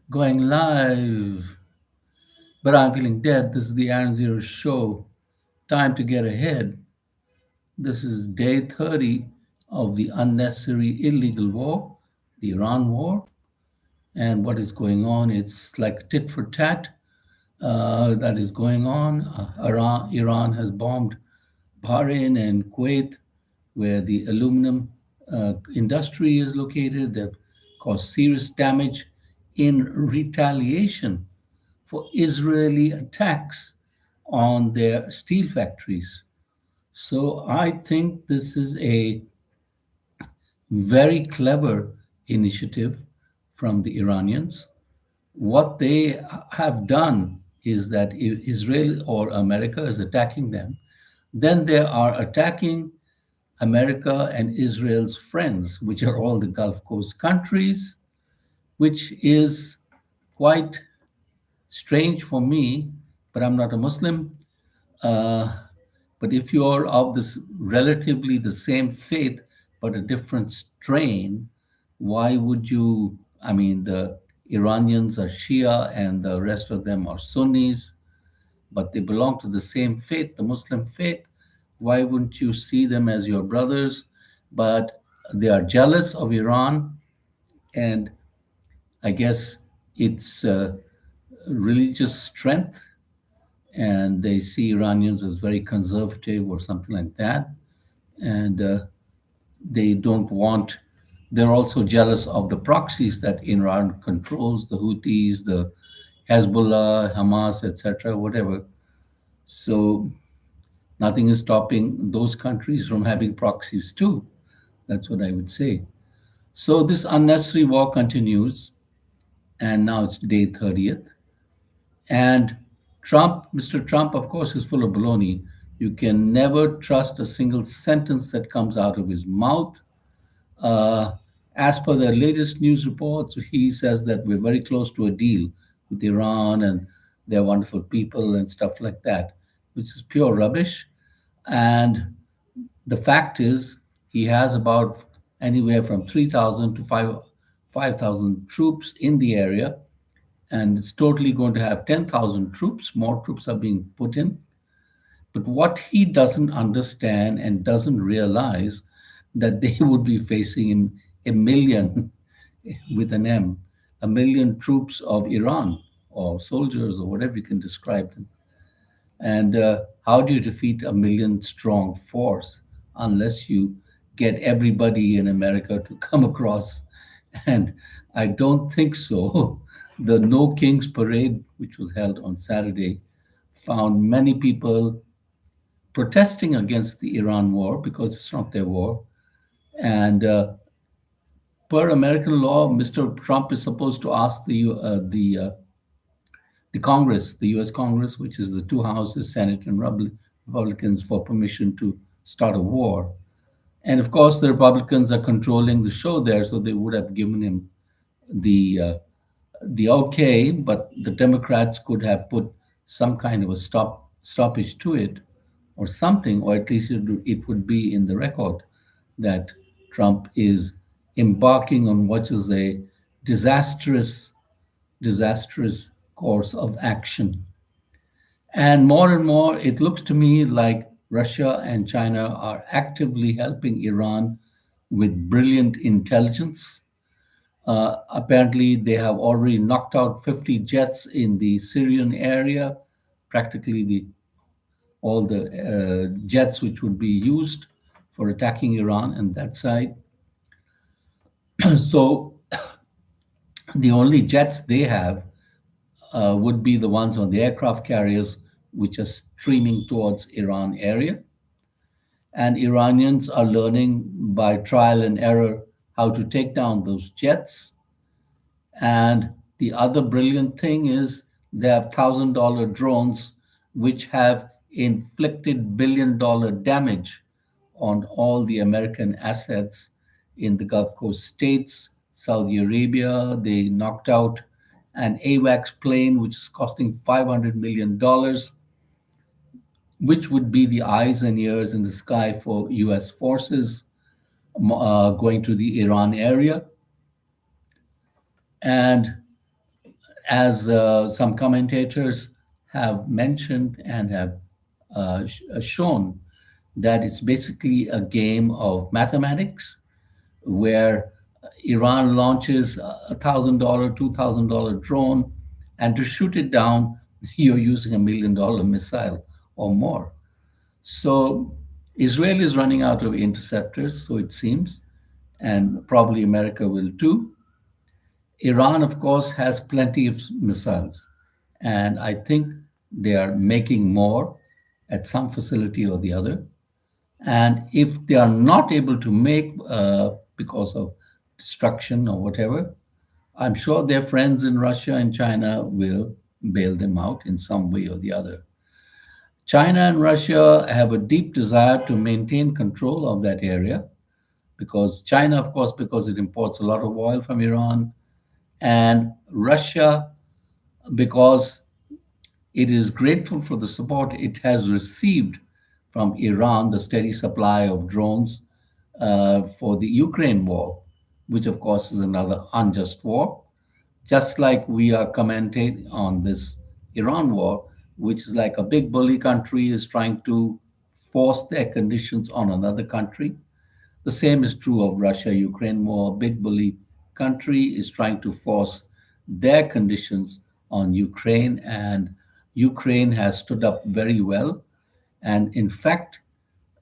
Going live, but I'm feeling dead. This is the Aaron Zero show. Time to get ahead. This is day 30 of the unnecessary illegal war, the Iran war. And what is going on? It's like tit for tat that is going on. Iran has bombed Bahrain and Kuwait, where the aluminum industry is located, that caused serious damage in retaliation for Israeli attacks on their steel factories. So I think this is a very clever initiative from the Iranians. What they have done is that if Israel or America is attacking them, then they are attacking America and Israel's friends, which are all the Gulf Coast countries, which is quite strange for me, but I'm not a Muslim. Uh, but if you're of this relatively the same faith but a different strain, why would you? I mean, the Iranians are Shia and the rest of them are Sunnis, but they belong to the same faith, the Muslim faith. Why wouldn't you see them as your brothers? But they are jealous of Iran, and I guess it's religious strength, and they see Iranians as very conservative or something like that. And they don't want, they're also jealous of the proxies that Iran controls, the Houthis, the Hezbollah, Hamas, etc., whatever. So nothing is stopping those countries from having proxies too. That's what I would say. So this unnecessary war continues, and now it's day 30th. And Mr. Trump, of course, is full of baloney. You can never trust a single sentence that comes out of his mouth. Uh, as per the latest news reports, he says that we're very close to a deal with Iran and they're wonderful people and stuff like that, which is pure rubbish. And the fact is, he has about anywhere from 3,000 to 5,000 troops in the area, and it's totally going to have 10,000 troops. More troops are being put in. But what he doesn't understand and doesn't realize that they would be facing a million with an M, a million troops of Iran or soldiers or whatever you can describe them. And how do you defeat a million strong force unless you get everybody in America to come across? And I don't think so. The No Kings Parade, which was held on Saturday, found many people protesting against the Iran war because it's not their war. And per American law, Mr. Trump is supposed to ask the Congress, the U.S. Congress, which is the two houses, Senate and Republicans, for permission to start a war. And of course, the Republicans are controlling the show there, so they would have given him the uh, the okay, but the Democrats could have put some kind of a stoppage to it, or something, or at least it would be in the record that Trump is embarking on what is a disastrous, disastrous course of action. And more, it looks to me like Russia and China are actively helping Iran with brilliant intelligence. Apparently, they have already knocked out 50 jets in the Syrian area, practically all the jets which would be used for attacking Iran and that side. So the only jets they have would be the ones on the aircraft carriers which are streaming towards Iran area. And Iranians are learning by trial and error how to take down those jets. And the other brilliant thing is they have $1,000 drones which have inflicted $1 billion damage on all the American assets in the Gulf Coast states, Saudi Arabia. They knocked out an AWACS plane, which is costing $500 million, which would be the eyes and ears in the sky for US forces going to the Iran area. And as some commentators have mentioned and have shown, that it's basically a game of mathematics where Iran launches $1,000, $2,000 drone, and to shoot it down, you're using $1 million missile or more. So Israel is running out of interceptors, so it seems, and probably America will too. Iran, of course, has plenty of missiles, and I think they are making more at some facility or the other. And if they are not able to make because of destruction or whatever, I'm sure their friends in Russia and China will bail them out in some way or the other. China and Russia have a deep desire to maintain control of that area because China, of course, because it imports a lot of oil from Iran, and Russia, because it is grateful for the support it has received from Iran, the steady supply of drones for the Ukraine war, which, of course, is another unjust war. Just like we are commenting on this Iran war, which is like a big bully country is trying to force their conditions on another country. The same is true of Russia Ukraine war. A big bully country is trying to force their conditions on Ukraine, and Ukraine has stood up very well. And in fact,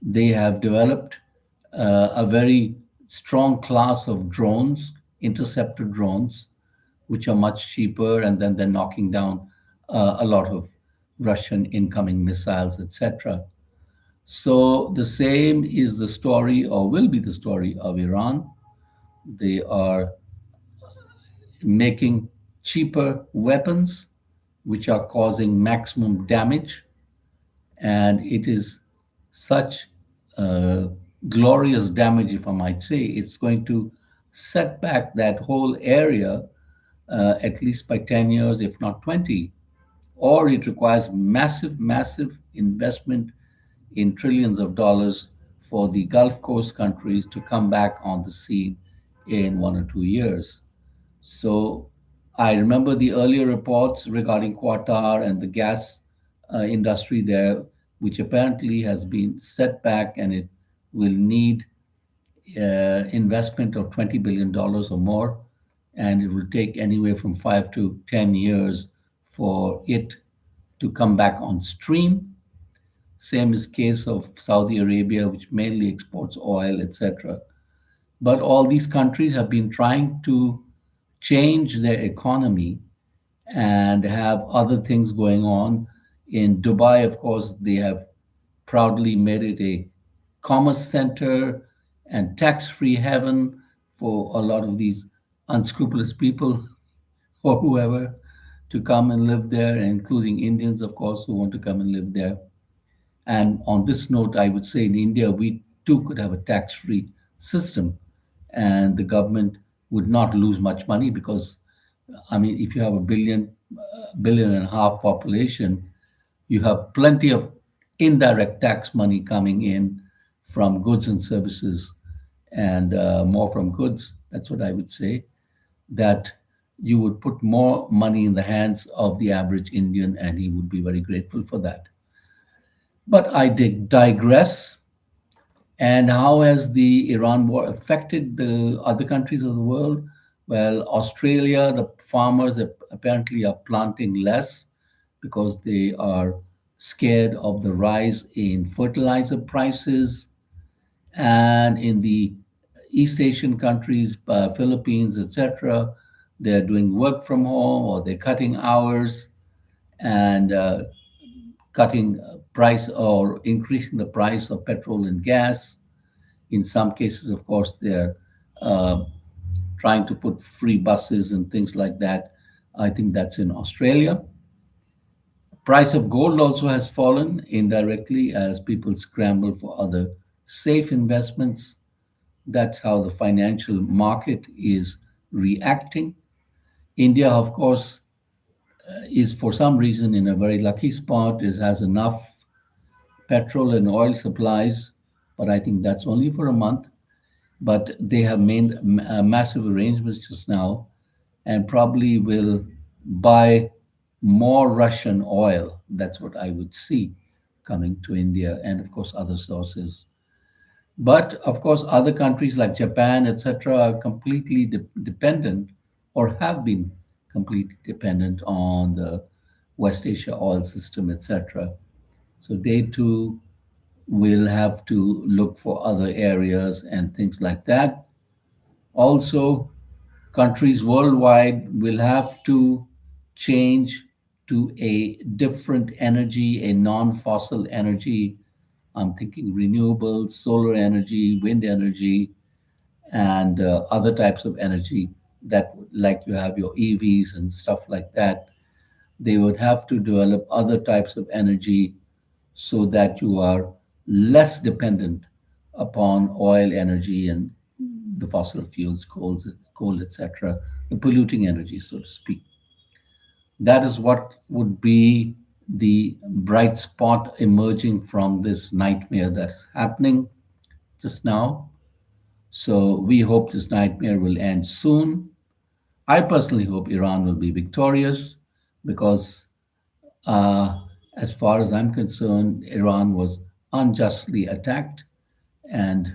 they have developed a very strong class of drones, interceptor drones, which are much cheaper, and then they're knocking down a lot of Russian incoming missiles, etc. So the same is the story, or will be the story, of Iran. They are making cheaper weapons, which are causing maximum damage. And it is such glorious damage, if I might say, it's going to set back that whole area at least by 10 years, if not 20. Or it requires massive, massive investment in trillions of dollars for the Gulf Coast countries to come back on the scene in 1 or 2 years. So I remember the earlier reports regarding Qatar and the gas industry there, which apparently has been set back, and it will need investment of $20 billion or more, and it will take anywhere from 5 to 10 years for it to come back on stream. Same is case of Saudi Arabia, which mainly exports oil, etc. But all these countries have been trying to change their economy and have other things going on. In Dubai, of course, they have proudly made it a commerce center and tax-free heaven for a lot of these unscrupulous people or whoever to come and live there, including Indians, of course, who want to come and live there. And on this note, I would say in India, we too could have a tax free system, and the government would not lose much money because, I mean, if you have a billion and a half population, you have plenty of indirect tax money coming in from goods and services, and more from goods. That's what I would say. That you would put more money in the hands of the average Indian, and he would be very grateful for that. But I digress. And how has the Iran war affected the other countries of the world? Well, Australia, the farmers apparently are planting less because they are scared of the rise in fertilizer prices. And in the East Asian countries, Philippines, etc., they're doing work from home, or they're cutting hours and cutting price or increasing the price of petrol and gas. In some cases, of course, they're uh, trying to put free buses and things like that. I think that's in Australia. Price of gold also has fallen indirectly as people scramble for other safe investments. That's how the financial market is reacting. India, of course, is for some reason in a very lucky spot, is has enough petrol and oil supplies, but I think that's only for a month. But they have made massive arrangements just now, and probably will. buy more Russian oil. That's what I would see coming to India, and of course, other sources. But of course, other countries like Japan, etc., are completely dependent or have been completely dependent on the West Asia oil system, etc. So they too will have to look for other areas and things like that. Also, countries worldwide will have to change to a different energy, a non fossil energy. I'm thinking renewables, solar energy, wind energy, and other types of energy that, like you have your EVs and stuff like that. They would have to develop other types of energy so that you are less dependent upon oil energy and the fossil fuels, coal, etc., the polluting energy, so to speak. That is what would be the bright spot emerging from this nightmare that is happening just now. So we hope this nightmare will end soon. I personally hope Iran will be victorious because, uh, as far as I'm concerned, Iran was unjustly attacked, and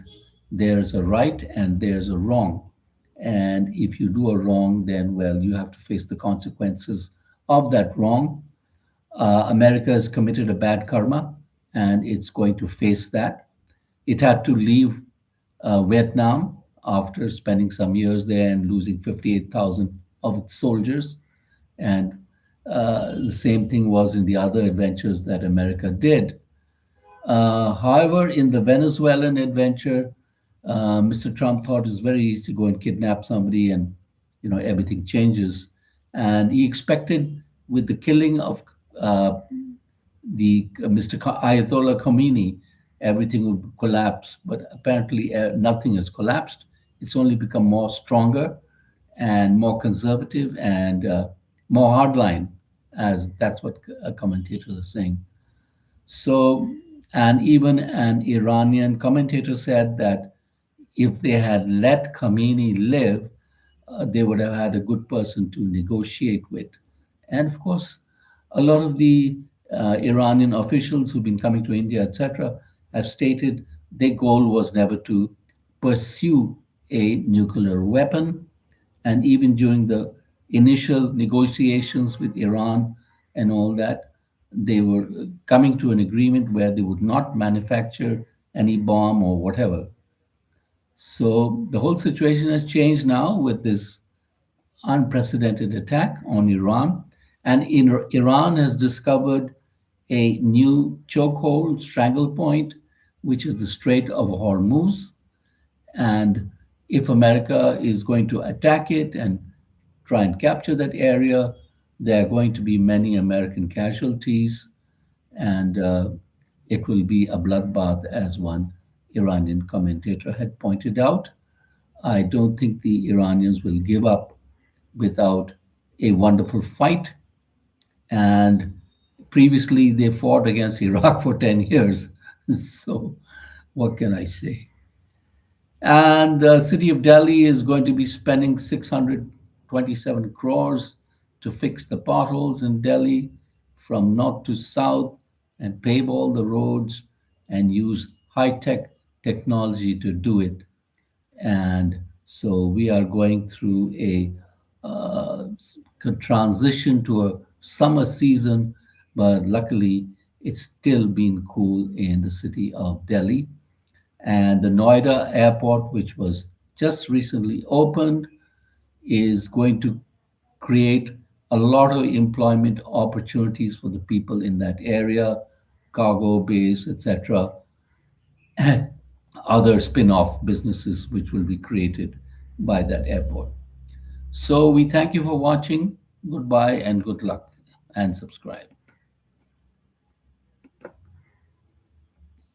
there's a right and there's a wrong. And if you do a wrong, then, well, you have to face the consequences of that wrong. America has committed a bad karma, and it's going to face that. It had to leave Vietnam after spending some years there and losing 58,000 of its soldiers. And the same thing was in the other adventures that America did. However, in the Venezuelan adventure, Mr. Trump thought it was very easy to go and kidnap somebody, and everything changes. And he expected, with the killing of the Mr. Ayatollah Khomeini, everything would collapse. But apparently, nothing has collapsed. It's only become more stronger and more conservative and more hardline, as that's what commentators are saying. So, and even an Iranian commentator said that if they had let Khamenei live, they would have had a good person to negotiate with. And of course, a lot of the Iranian officials who've been coming to India, etc., have stated their goal was never to pursue a nuclear weapon. And even during the initial negotiations with Iran and all that, they were coming to an agreement where they would not manufacture any bomb or whatever. So the whole situation has changed now with this unprecedented attack on Iran. And Iran has discovered a new chokehold, strangle point, which is the Strait of Hormuz. And if America is going to attack it and try and capture that area, there are going to be many American casualties, and it will be a bloodbath, as one Iranian commentator had pointed out. I don't think the Iranians will give up without a wonderful fight. And previously, they fought against Iraq for 10 years. So, what can I say? And the city of Delhi is going to be spending 627 crores to fix the potholes in Delhi from north to south and pave all the roads and use high tech technology to do it. And so we are going through a transition to a summer season, but luckily it's still been cool in the city of Delhi. And the Noida airport, which was just recently opened, is going to create a lot of employment opportunities for the people in that area, cargo base, etc., and other spin off businesses which will be created by that airport. So we thank you for watching. Goodbye and good luck, and subscribe.